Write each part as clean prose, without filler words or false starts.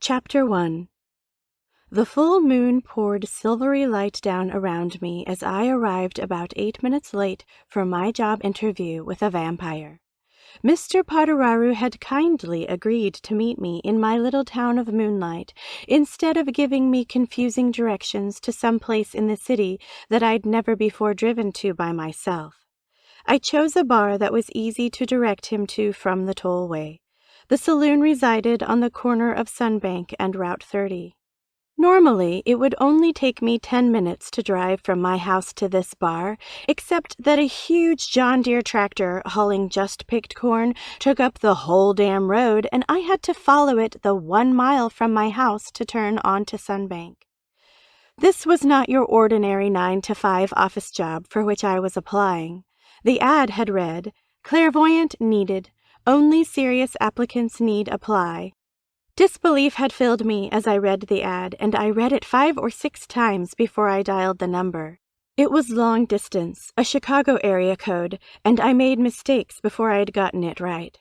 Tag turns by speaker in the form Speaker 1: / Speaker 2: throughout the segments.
Speaker 1: Chapter 1. The full moon poured silvery light down around me as I arrived about 8 minutes late for my job interview with a vampire. Mr. Potararu had kindly agreed to meet me in my little town of Moonlight, instead of giving me confusing directions to some place in the city that I'd never before driven to by myself. I chose a bar that was easy to direct him to from the tollway. The saloon resided on the corner of Sunbank and Route 30. Normally, it would only take me 10 minutes to drive from my house to this bar, except that a huge John Deere tractor hauling just picked corn took up the whole damn road, and I had to follow it the 1 mile from my house to turn onto Sunbank. This was not your ordinary 9-to-5 office job for which I was applying. The ad had read, "Clairvoyant needed. Only serious applicants need apply." Disbelief had filled me as I read the ad, and I read it 5 or 6 times before I dialed the number. It was long distance, a Chicago area code, and I made mistakes before I'd gotten it right.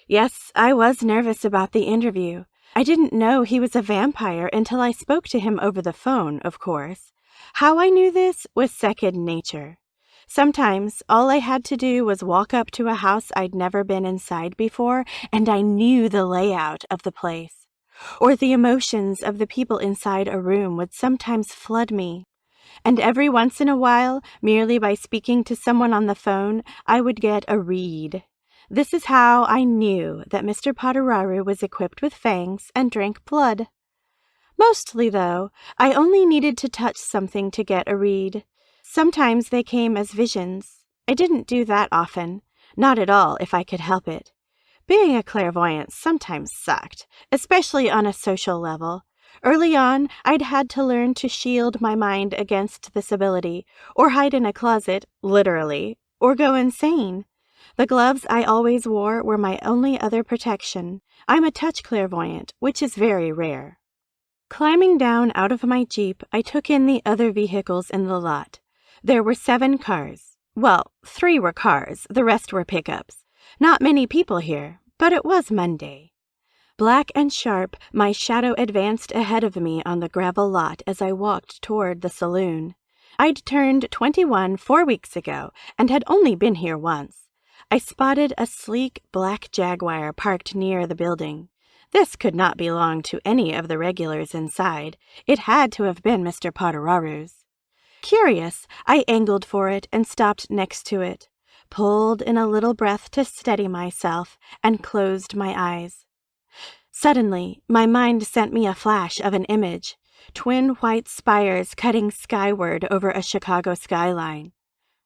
Speaker 1: Yes, I was nervous about the interview. I didn't know he was a vampire until I spoke to him over the phone, of course. How I knew this was second nature. Sometimes all I had to do was walk up to a house I'd never been inside before, and I knew the layout of the place. Or the emotions of the people inside a room would sometimes flood me. And every once in a while, merely by speaking to someone on the phone, I would get a read. This is how I knew that Mr. Potararu was equipped with fangs and drank blood. Mostly, though, I only needed to touch something to get a read. Sometimes they came as visions. I didn't do that often. Not at all, if I could help it. Being a clairvoyant sometimes sucked, especially on a social level. Early on, I'd had to learn to shield my mind against this ability, or hide in a closet, literally, or go insane. The gloves I always wore were my only other protection. I'm a touch clairvoyant, which is very rare. Climbing down out of my Jeep, I took in the other vehicles in the lot. There were 7 cars. Well, 3 were cars, the rest were pickups. Not many people here, but it was Monday. Black and sharp, my shadow advanced ahead of me on the gravel lot as I walked toward the saloon. I'd turned 21 4 weeks ago and had only been here once. I spotted a sleek black Jaguar parked near the building. This could not belong to any of the regulars inside. It had to have been Mr. Potararu's. Curious, I angled for it and stopped next to it, pulled in a little breath to steady myself, and closed my eyes. Suddenly, my mind sent me a flash of an image, twin white spires cutting skyward over a Chicago skyline.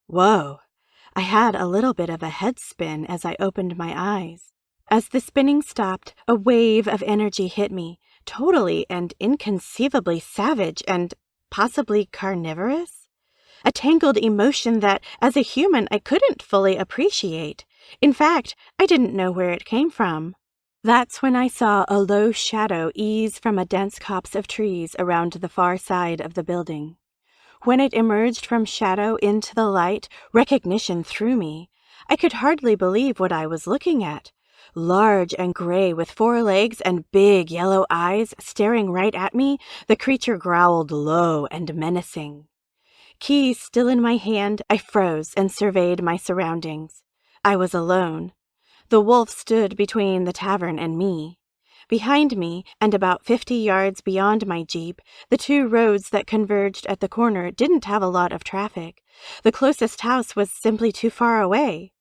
Speaker 1: Whoa! I had a little bit of a head spin as I opened my eyes. As the spinning stopped, a wave of energy hit me, totally and inconceivably savage and possibly carnivorous? A tangled emotion that, as a human, I couldn't fully appreciate. In fact, I didn't know where it came from. That's when I saw a low shadow ease from a dense copse of trees around the far side of the building. When it emerged from shadow into the light, recognition threw me. I could hardly believe what I was looking at. Large and gray with 4 legs and big yellow eyes staring right at me, the creature growled low and menacing. Keys still in my hand, I froze and surveyed my surroundings. I was alone. The wolf stood between the tavern and me. Behind me, and about 50 yards beyond my Jeep, the 2 roads that converged at the corner didn't have a lot of traffic. The closest house was simply too far away.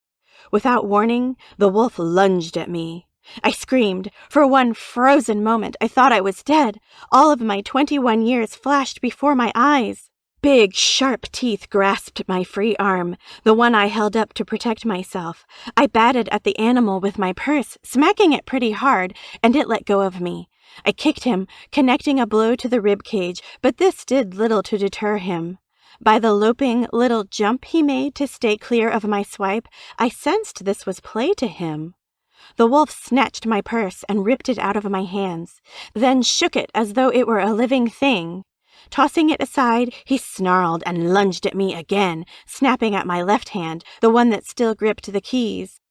Speaker 1: Without warning, the wolf lunged at me. I screamed. For one frozen moment, I thought I was dead. All of my 21 years flashed before my eyes. Big, sharp teeth grasped my free arm, the one I held up to protect myself. I batted at the animal with my purse, smacking it pretty hard, and it let go of me. I kicked him, connecting a blow to the rib cage, but this did little to deter him. By the loping little jump he made to stay clear of my swipe, I sensed this was play to him. The wolf snatched my purse and ripped it out of my hands, then shook it as though it were a living thing. Tossing it aside, he snarled and lunged at me again, snapping at my left hand, the one that still gripped the keys.